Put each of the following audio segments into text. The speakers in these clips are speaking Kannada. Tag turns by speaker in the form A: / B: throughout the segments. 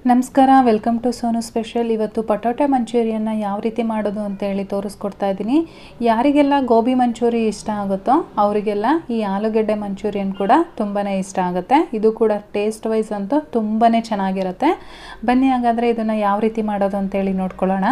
A: ನಮಸ್ಕಾರ, ವೆಲ್ಕಮ್ ಟು ಸೋನು ಸ್ಪೆಷಲ್. ಇವತ್ತು ಪಟೋಟೆ ಮಂಚೂರಿಯನ್ನ ಯಾವ ರೀತಿ ಮಾಡೋದು ಅಂತ ಹೇಳಿ ತೋರಿಸ್ಕೊಡ್ತಾ ಇದ್ದೀನಿ. ಯಾರಿಗೆಲ್ಲ ಗೋಬಿ ಮಂಚೂರಿ ಇಷ್ಟ ಆಗುತ್ತೋ ಅವರಿಗೆಲ್ಲ ಈ ಆಲೂಗೆಡ್ಡೆ ಮಂಚೂರಿಯನ್ ಕೂಡ ತುಂಬಾ ಇಷ್ಟ ಆಗುತ್ತೆ. ಇದು ಕೂಡ ಟೇಸ್ಟ್ ವೈಸ್ ಅಂತೂ ತುಂಬಾ ಚೆನ್ನಾಗಿರುತ್ತೆ. ಬನ್ನಿ ಹಾಗಾದರೆ ಇದನ್ನು ಯಾವ ರೀತಿ ಮಾಡೋದು ಅಂತೇಳಿ ನೋಡ್ಕೊಳ್ಳೋಣ.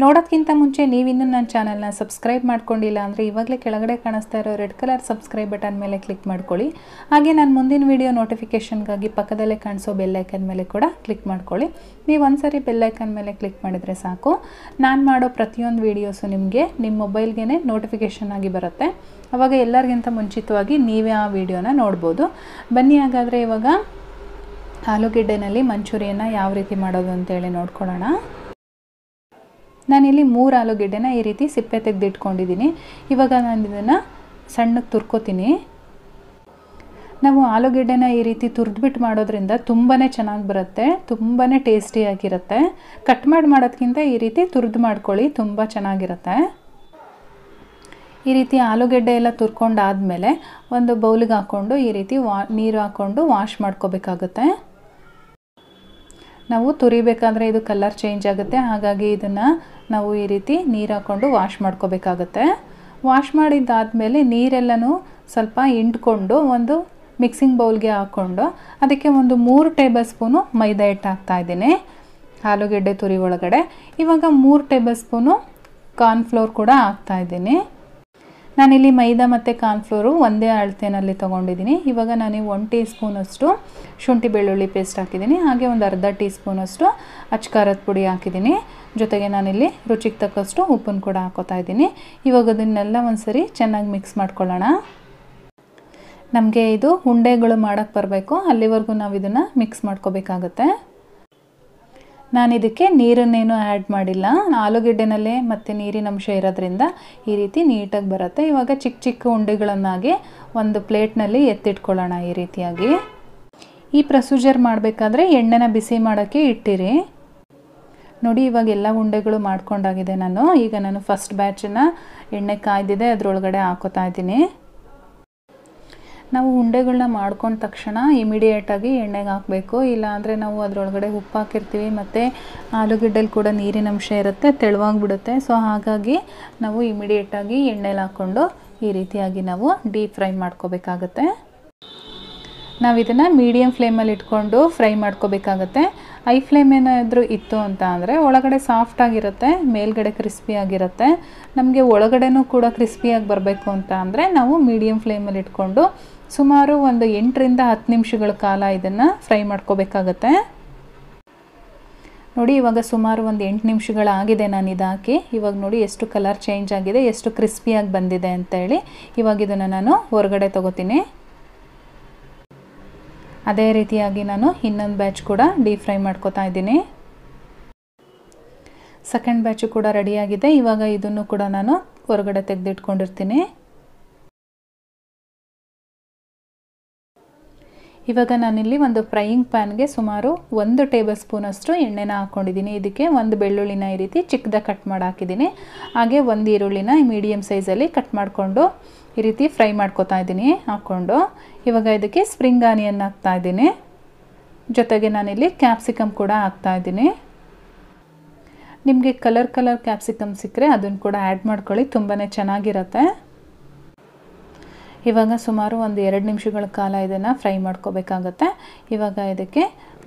A: ನೋಡೋದಕ್ಕಿಂತ ಮುಂಚೆ ನೀವಿನ್ನೂ ನನ್ನ ಚಾನಲ್ನ ಸಬ್ಸ್ಕ್ರೈಬ್ ಮಾಡ್ಕೊಂಡಿಲ್ಲ ಅಂದರೆ ಇವಾಗಲೇ ಕೆಳಗಡೆ ಕಾಣಿಸ್ತಾ ಇರೋ ರೆಡ್ ಕಲರ್ ಸಬ್ಸ್ಕ್ರೈಬ್ ಬಟನ್ ಮೇಲೆ ಕ್ಲಿಕ್ ಮಾಡ್ಕೊಳ್ಳಿ. ಹಾಗೆ ನಾನು ಮುಂದಿನ ವಿಡಿಯೋ ನೋಟಿಫಿಕೇಷನ್ಗಾಗಿ ಪಕ್ಕದಲ್ಲೇ ಕಾಣಿಸೋ ಬೆಲ್ಲೈಕನ್ ಮೇಲೆ ಕೂಡ ಕ್ಲಿಕ್ ಮಾಡ್ಕೊಳ್ಳಿ. ನೀವು ಒಂದ್ಸರಿ ಬೆಲ್ಲೈಕನ್ ಮೇಲೆ ಕ್ಲಿಕ್ ಮಾಡಿದರೆ ಸಾಕು, ನಾನು ಮಾಡೋ ಪ್ರತಿಯೊಂದು ವೀಡಿಯೋಸು ನಿಮಗೆ ನಿಮ್ಮ ಮೊಬೈಲ್ಗೆ ನೋಟಿಫಿಕೇಷನ್ ಆಗಿ ಬರುತ್ತೆ. ಆವಾಗ ಎಲ್ಲರಿಗಿಂತ ಮುಂಚಿತವಾಗಿ ನೀವೇ ಆ ವಿಡಿಯೋನ ನೋಡ್ಬೋದು. ಬನ್ನಿ ಹಾಗಾದರೆ ಇವಾಗ ಆಲೂಗೆಡ್ಡೆನಲ್ಲಿ ಮಂಚೂರಿಯನ್ನ ಯಾವ ರೀತಿ ಮಾಡೋದು ಅಂತೇಳಿ ನೋಡ್ಕೊಳ್ಳೋಣ. ನಾನಿಲ್ಲಿ 3 ಆಲೂಗೆಡ್ಡೆನ ಈ ರೀತಿ ಸಿಪ್ಪೆ ತೆಗೆದಿಟ್ಕೊಂಡಿದ್ದೀನಿ. ಇವಾಗ ನಾನು ಇದನ್ನು ಸಣ್ಣಕ್ಕೆ ತುರ್ಕೋತೀನಿ. ನಾವು ಆಲೂಗೆಡ್ಡೆನ ಈ ರೀತಿ ತುರಿದ್ಬಿಟ್ಟು ಮಾಡೋದ್ರಿಂದ ತುಂಬಾ ಚೆನ್ನಾಗಿ ಬರುತ್ತೆ, ತುಂಬಾ ಟೇಸ್ಟಿಯಾಗಿರುತ್ತೆ. ಕಟ್ ಮಾಡೋದಕ್ಕಿಂತ ಈ ರೀತಿ ತುರಿದು ಮಾಡ್ಕೊಳ್ಳಿ, ತುಂಬ ಚೆನ್ನಾಗಿರುತ್ತೆ. ಈ ರೀತಿ ಆಲೂಗೆಡ್ಡೆ ಎಲ್ಲ ತುರ್ಕೊಂಡಾದಮೇಲೆ ಒಂದು ಬೌಲಿಗೆ ಹಾಕ್ಕೊಂಡು ಈ ರೀತಿ ನೀರು ಹಾಕ್ಕೊಂಡು ವಾಶ್ ಮಾಡ್ಕೋಬೇಕಾಗುತ್ತೆ. ನಾವು ತುರಿಬೇಕಾದ್ರೆ ಇದು ಕಲರ್ ಚೇಂಜ್ ಆಗುತ್ತೆ, ಹಾಗಾಗಿ ಇದನ್ನು ನಾವು ಈ ರೀತಿ ನೀರು ಹಾಕ್ಕೊಂಡು ವಾಶ್ ಮಾಡ್ಕೋಬೇಕಾಗುತ್ತೆ. ವಾಶ್ ಮಾಡಿದ್ದಾದಮೇಲೆ ನೀರೆಲ್ಲನೂ ಸ್ವಲ್ಪ ಹಿಂಡ್ಕೊಂಡು ಒಂದು ಮಿಕ್ಸಿಂಗ್ ಬೌಲ್ಗೆ ಹಾಕ್ಕೊಂಡು ಅದಕ್ಕೆ ಒಂದು 3 ಟೇಬಲ್ ಸ್ಪೂನು ಮೈದಾ ಹಿಟ್ಟು ಹಾಕ್ತಾಯಿದ್ದೀನಿ ಆಲೂಗೆಡ್ಡೆ ತುರಿ ಒಳಗಡೆ. ಇವಾಗ 3 ಟೇಬಲ್ ಸ್ಪೂನು ಕಾರ್ನ್ಫ್ಲೋರ್ ಕೂಡ ಹಾಕ್ತಾಯಿದ್ದೀನಿ. ನಾನಿಲ್ಲಿ ಮೈದಾ ಮತ್ತು ಕಾರ್ನ್ಫ್ಲೋರು ಒಂದೇ ಅಳತೆಯಲ್ಲಿ ತೊಗೊಂಡಿದ್ದೀನಿ. ಇವಾಗ ನಾನು 1 ಟೀ ಸ್ಪೂನಷ್ಟು ಶುಂಠಿ ಬೆಳ್ಳುಳ್ಳಿ ಪೇಸ್ಟ್ ಹಾಕಿದ್ದೀನಿ. ಹಾಗೆ ಒಂದು ಅರ್ಧ ಟೀ ಸ್ಪೂನಷ್ಟು ಅಚ್ಕಾರದ ಪುಡಿ ಹಾಕಿದ್ದೀನಿ. ಜೊತೆಗೆ ನಾನಿಲ್ಲಿ ರುಚಿಗೆ ತಕ್ಕಷ್ಟು ಉಪ್ಪನ್ನು ಕೂಡ ಹಾಕೋತಾ ಇದ್ದೀನಿ. ಇವಾಗ ಅದನ್ನೆಲ್ಲ ಒಂದ್ಸರಿ ಚೆನ್ನಾಗಿ ಮಿಕ್ಸ್ ಮಾಡ್ಕೊಳ್ಳೋಣ. ನಮಗೆ ಇದು ಉಂಡೆಗಳು ಮಾಡೋಕ್ಕೆ ಬರಬೇಕು, ಅಲ್ಲಿವರೆಗೂ ನಾವು ಇದನ್ನು ಮಿಕ್ಸ್ ಮಾಡ್ಕೋಬೇಕಾಗತ್ತೆ. ನಾನು ಇದಕ್ಕೆ ನೀರನ್ನೇನು ಆ್ಯಡ್ ಮಾಡಿಲ್ಲ, ಆಲೂಗೆಡ್ಡೆನಲ್ಲೇ ಮತ್ತು ನೀರಿನ ಅಂಶ ಇರೋದ್ರಿಂದ ಈ ರೀತಿ ನೀಟಾಗಿ ಬರುತ್ತೆ. ಇವಾಗ ಚಿಕ್ಕ ಚಿಕ್ಕ ಉಂಡೆಗಳನ್ನಾಗಿ ಒಂದು ಪ್ಲೇಟ್ನಲ್ಲಿ ಎತ್ತಿಟ್ಕೊಳ್ಳೋಣ. ಈ ರೀತಿಯಾಗಿ ಈ ಪ್ರೊಸೀಜರ್ ಮಾಡಬೇಕಾದ್ರೆ ಎಣ್ಣೆನ ಬಿಸಿ ಮಾಡೋಕ್ಕೆ ಇಟ್ಟಿರಿ. ನೋಡಿ, ಇವಾಗ ಎಲ್ಲ ಉಂಡೆಗಳು ಮಾಡ್ಕೊಂಡಾಗಿದೆ. ಈಗ ನಾನು ಫಸ್ಟ್ ಬ್ಯಾಚನ್ನು ಎಣ್ಣೆ ಕಾಯ್ದಿದೆ ಅದರೊಳಗಡೆ ಹಾಕೋತಾ ಇದ್ದೀನಿ. ನಾವು ಉಂಡೆಗಳನ್ನ ಮಾಡ್ಕೊಂಡ ತಕ್ಷಣ ಇಮಿಡಿಯೇಟಾಗಿ ಎಣ್ಣೆಗೆ ಹಾಕಬೇಕು, ಇಲ್ಲಾಂದರೆ ನಾವು ಅದರೊಳಗಡೆ ಉಪ್ಪು ಹಾಕಿರ್ತೀವಿ ಮತ್ತು ಆಲೂಗೆಡ್ಡೆಲಿ ಕೂಡ ನೀರಿನ ಅಂಶ ಇರುತ್ತೆ, ತೆಳುವಾಗಿಬಿಡುತ್ತೆ. ಸೊ ಹಾಗಾಗಿ ನಾವು ಇಮಿಡಿಯೇಟಾಗಿ ಎಣ್ಣೆಲಿ ಹಾಕ್ಕೊಂಡು ಈ ರೀತಿಯಾಗಿ ನಾವು ಡೀಪ್ ಫ್ರೈ ಮಾಡ್ಕೋಬೇಕಾಗತ್ತೆ. ನಾವು ಇದನ್ನು ಮೀಡಿಯಮ್ ಫ್ಲೇಮಲ್ಲಿ ಇಟ್ಕೊಂಡು ಫ್ರೈ ಮಾಡ್ಕೋಬೇಕಾಗತ್ತೆ. ಐ ಫ್ಲೇಮ್ ಏನಾದರೂ ಇತ್ತು ಅಂತ ಅಂದರೆ ಒಳಗಡೆ ಸಾಫ್ಟಾಗಿರುತ್ತೆ, ಮೇಲ್ಗಡೆ ಕ್ರಿಸ್ಪಿಯಾಗಿರುತ್ತೆ. ನಮಗೆ ಒಳಗಡೆನೂ ಕೂಡ ಕ್ರಿಸ್ಪಿಯಾಗಿ ಬರಬೇಕು ಅಂತ ಅಂದರೆ ನಾವು ಮೀಡಿಯಮ್ ಫ್ಲೇಮಲ್ಲಿ ಇಟ್ಕೊಂಡು ಸುಮಾರು ಒಂದು 8 ರಿಂದ 10 ನಿಮಿಷಗಳ ಕಾಲ ಇದನ್ನು ಫ್ರೈ ಮಾಡ್ಕೋಬೇಕಾಗತ್ತೆ. ನೋಡಿ, ಇವಾಗ ಸುಮಾರು ಒಂದು 8 ನಿಮಿಷಗಳಾಗಿದೆ ನಾನು ಇದಾಕಿ. ಇವಾಗ ನೋಡಿ ಎಷ್ಟು ಕಲರ್ ಚೇಂಜ್ ಆಗಿದೆ, ಎಷ್ಟು ಕ್ರಿಸ್ಪಿಯಾಗಿ ಬಂದಿದೆ ಅಂತೇಳಿ. ಇವಾಗ ಇದನ್ನು ನಾನು ಹೊರಗಡೆ ತೊಗೋತೀನಿ. ಅದೇ ರೀತಿಯಾಗಿ ನಾನು ಇನ್ನೊಂದು ಬ್ಯಾಚ್ ಕೂಡ ಡೀಪ್ ಫ್ರೈ ಮಾಡ್ಕೋತಾ ಇದ್ದೀನಿ. ಸೆಕೆಂಡ್ ಬ್ಯಾಚು ಕೂಡ ರೆಡಿಯಾಗಿದೆ. ಇವಾಗ ಇದನ್ನು ಕೂಡ ನಾನು ಹೊರಗಡೆ ತೆಗೆದಿಟ್ಕೊಂಡಿರ್ತೀನಿ. ಇವಾಗ ನಾನಿಲ್ಲಿ ಒಂದು ಫ್ರೈಯಿಂಗ್ ಪ್ಯಾನ್ಗೆ ಸುಮಾರು 1 ಟೇಬಲ್ ಸ್ಪೂನಷ್ಟು ಎಣ್ಣೆನ ಹಾಕ್ಕೊಂಡಿದ್ದೀನಿ. ಇದಕ್ಕೆ ಒಂದು ಬೆಳ್ಳುಳ್ಳಿನ ಈ ರೀತಿ ಚಿಕ್ಕದಾಗಿ ಕಟ್ ಮಾಡಿ ಹಾಕಿದ್ದೀನಿ. ಹಾಗೆ ಒಂದು ಈರುಳ್ಳಿನ ಮೀಡಿಯಮ್ ಸೈಜಲ್ಲಿ ಕಟ್ ಮಾಡಿಕೊಂಡು ಈ ರೀತಿ ಫ್ರೈ ಮಾಡ್ಕೋತಾ ಇದ್ದೀನಿ ಹಾಕ್ಕೊಂಡು. ಇವಾಗ ಇದಕ್ಕೆ ಸ್ಪ್ರಿಂಗ್ ಆನಿಯನ್ ಹಾಕ್ತಾ ಇದ್ದೀನಿ. ಜೊತೆಗೆ ನಾನಿಲ್ಲಿ ಕ್ಯಾಪ್ಸಿಕಮ್ ಕೂಡ ಹಾಕ್ತಾ ಇದ್ದೀನಿ. ನಿಮಗೆ ಕಲರ್ ಕ್ಯಾಪ್ಸಿಕಮ್ ಸಿಕ್ಕರೆ ಅದನ್ನು ಕೂಡ ಆ್ಯಡ್ ಮಾಡ್ಕೊಳ್ಳಿ, ತುಂಬಾ ಚೆನ್ನಾಗಿರುತ್ತೆ. ಇವಾಗ ಸುಮಾರು ಒಂದು 2 ನಿಮಿಷಗಳ ಕಾಲ ಇದನ್ನು ಫ್ರೈ ಮಾಡ್ಕೋಬೇಕಾಗತ್ತೆ. ಇವಾಗ ಇದಕ್ಕೆ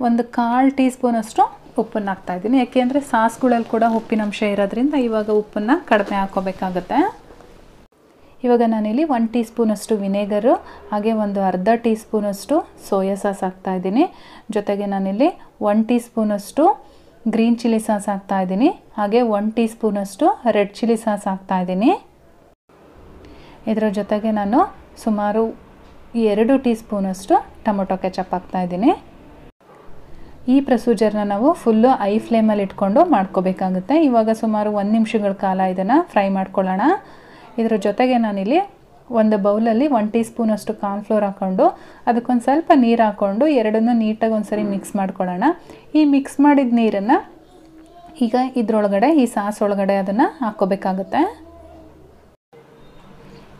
A: ಒಂದು 1/4 ಟೀ ಸ್ಪೂನಷ್ಟು ಉಪ್ಪನ್ನು ಹಾಕ್ತಾಯಿದ್ದೀನಿ. ಯಾಕೆಂದರೆ ಸಾಸ್ಗಳಲ್ಲಿ ಕೂಡ ಉಪ್ಪಿನ ಅಂಶ ಇರೋದ್ರಿಂದ ಇವಾಗ ಉಪ್ಪನ್ನು ಕಡಿಮೆ ಹಾಕ್ಕೋಬೇಕಾಗತ್ತೆ. ಇವಾಗ ನಾನಿಲ್ಲಿ 1 ಟೀ ಸ್ಪೂನಷ್ಟು ವಿನೆಗರು ಹಾಗೆ ಒಂದು ಅರ್ಧ ಟೀ ಸ್ಪೂನಷ್ಟು ಸೋಯಾ ಸಾಸ್ ಹಾಕ್ತಾಯಿದ್ದೀನಿ. ಜೊತೆಗೆ ನಾನಿಲ್ಲಿ 1 ಟೀ ಸ್ಪೂನಷ್ಟು ಗ್ರೀನ್ ಚಿಲ್ಲಿ ಸಾಸ್ ಹಾಕ್ತಾಯಿದ್ದೀನಿ. ಹಾಗೆ 1 ಟೀ ಸ್ಪೂನಷ್ಟು ರೆಡ್ ಚಿಲ್ಲಿ ಸಾಸ್ ಹಾಕ್ತಾಯಿದ್ದೀನಿ. ಇದರ ಜೊತೆಗೆ ನಾನು ಸುಮಾರು 2 ಟೀ ಸ್ಪೂನಷ್ಟು ಟೊಮೊಟೊ ಕೆಚಪ್ ಹಾಕ್ತಾಯಿದ್ದೀನಿ. ಈ ಪ್ರೊಸೀಜರ್ನ ನಾವು ಫುಲ್ಲು ಐ ಫ್ಲೇಮಲ್ಲಿ ಇಟ್ಕೊಂಡು ಮಾಡ್ಕೋಬೇಕಾಗುತ್ತೆ. ಇವಾಗ ಸುಮಾರು 1 ನಿಮಿಷಗಳ ಕಾಲ ಇದನ್ನು ಫ್ರೈ ಮಾಡ್ಕೊಳ್ಳೋಣ. ಇದರ ಜೊತೆಗೆ ನಾನಿಲ್ಲಿ ಒಂದು ಬೌಲಲ್ಲಿ 1 ಟೀ ಸ್ಪೂನಷ್ಟು ಕಾರ್ನ್ಫ್ಲೋರ್ ಹಾಕ್ಕೊಂಡು ಅದಕ್ಕೊಂದು ಸ್ವಲ್ಪ ನೀರು ಹಾಕ್ಕೊಂಡು ಎರಡನ್ನೂ ನೀಟಾಗಿ ಒಂದ್ಸರಿ ಮಿಕ್ಸ್ ಮಾಡ್ಕೊಳ್ಳೋಣ. ಈ ಮಿಕ್ಸ್ ಮಾಡಿದ ನೀರನ್ನು ಈಗ ಇದರೊಳಗಡೆ ಈ ಸಾಸ್ ಒಳಗಡೆ ಅದನ್ನು ಹಾಕ್ಕೋಬೇಕಾಗುತ್ತೆ.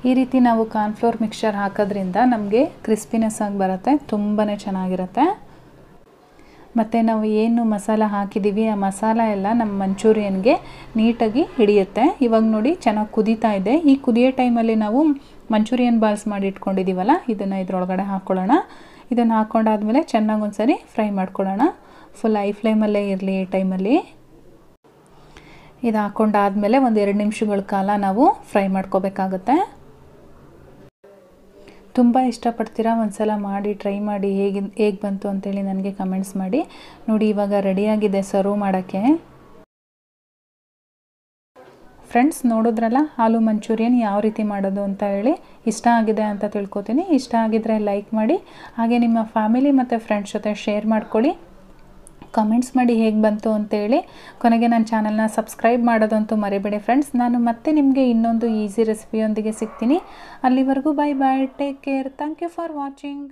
A: ಈ ರೀತಿ ನಾವು ಕಾರ್ನ್ಫ್ಲೋರ್ ಮಿಕ್ಸ್ಚರ್ ಹಾಕೋದ್ರಿಂದ ನಮಗೆ ಕ್ರಿಸ್ಪಿನೆಸ್ ಆಗಿ ಬರುತ್ತೆ, ತುಂಬಾ ಚೆನ್ನಾಗಿರುತ್ತೆ. ಮತ್ತು ನಾವು ಏನು ಮಸಾಲ ಹಾಕಿದ್ದೀವಿ ಆ ಮಸಾಲ ಎಲ್ಲ ನಮ್ಮ ಮಂಚೂರಿಯನ್ಗೆ ನೀಟಾಗಿ ಹಿಡಿಯುತ್ತೆ. ಇವಾಗ ನೋಡಿ ಚೆನ್ನಾಗಿ ಕುದೀತಾ ಇದೆ. ಈ ಕುದಿಯೋ ಟೈಮಲ್ಲಿ ನಾವು ಮಂಚೂರಿಯನ್ ಬಾಲ್ಸ್ ಮಾಡಿ ಇಟ್ಕೊಂಡಿದ್ದೀವಲ್ಲ, ಇದನ್ನು ಇದರೊಳಗಡೆ ಹಾಕ್ಕೊಳ್ಳೋಣ. ಇದನ್ನು ಹಾಕ್ಕೊಂಡಾದ್ಮೇಲೆ ಚೆನ್ನಾಗಿ ಒಂದ್ಸರಿ ಫ್ರೈ ಮಾಡ್ಕೊಳ್ಳೋಣ. ಫುಲ್ ಐ ಫ್ಲೇಮಲ್ಲೇ ಇರಲಿ ಈ ಟೈಮಲ್ಲಿ. ಇದು ಹಾಕ್ಕೊಂಡಾದ್ಮೇಲೆ ಒಂದು 2 ನಿಮಿಷಗಳ ಕಾಲ ನಾವು ಫ್ರೈ ಮಾಡ್ಕೋಬೇಕಾಗುತ್ತೆ. ತುಂಬ ಇಷ್ಟಪಡ್ತೀರಾ, ಒಂದ್ಸಲ ಮಾಡಿ ಟ್ರೈ ಮಾಡಿ ಹೇಗೆ ಬಂತು ಅಂತೇಳಿ ನನಗೆ ಕಮೆಂಟ್ಸ್ ಮಾಡಿ. ನೋಡಿ ಇವಾಗ ರೆಡಿಯಾಗಿದೆ ಸರ್ವ್ ಮಾಡೋಕ್ಕೆ. ಫ್ರೆಂಡ್ಸ್ ನೋಡಿದ್ರಲ್ಲ ಆಲೂ ಮಂಚೂರಿಯನ್ ಯಾವ ರೀತಿ ಮಾಡೋದು ಅಂತ ಹೇಳಿ. ಇಷ್ಟ ಆಗಿದೆ ಅಂತ ತಿಳ್ಕೊತೀನಿ. ಇಷ್ಟ ಆಗಿದ್ರೆ ಲೈಕ್ ಮಾಡಿ, ಹಾಗೆ ನಿಮ್ಮ ಫ್ಯಾಮಿಲಿ ಮತ್ತು ಫ್ರೆಂಡ್ಸ್ ಜೊತೆ ಶೇರ್ ಮಾಡ್ಕೊಳ್ಳಿ. ಕಮೆಂಟ್ಸ್ ಮಾಡಿ ಹೇಗೆ ಬಂತು ಅಂತೇಳಿ. ಕೊನೆಗೆ ನನ್ನ ಚಾನಲ್ನ ಸಬ್ಸ್ಕ್ರೈಬ್ ಮಾಡೋದಂತೂ ಮರಿಬೇಡಿ ಫ್ರೆಂಡ್ಸ್. ನಾನು ಮತ್ತೆ ನಿಮಗೆ ಇನ್ನೊಂದು ಈಸಿ ರೆಸಿಪಿಯೊಂದಿಗೆ ಸಿಗ್ತೀನಿ. ಅಲ್ಲಿವರೆಗೂ bye bye, take care, thank you for watching.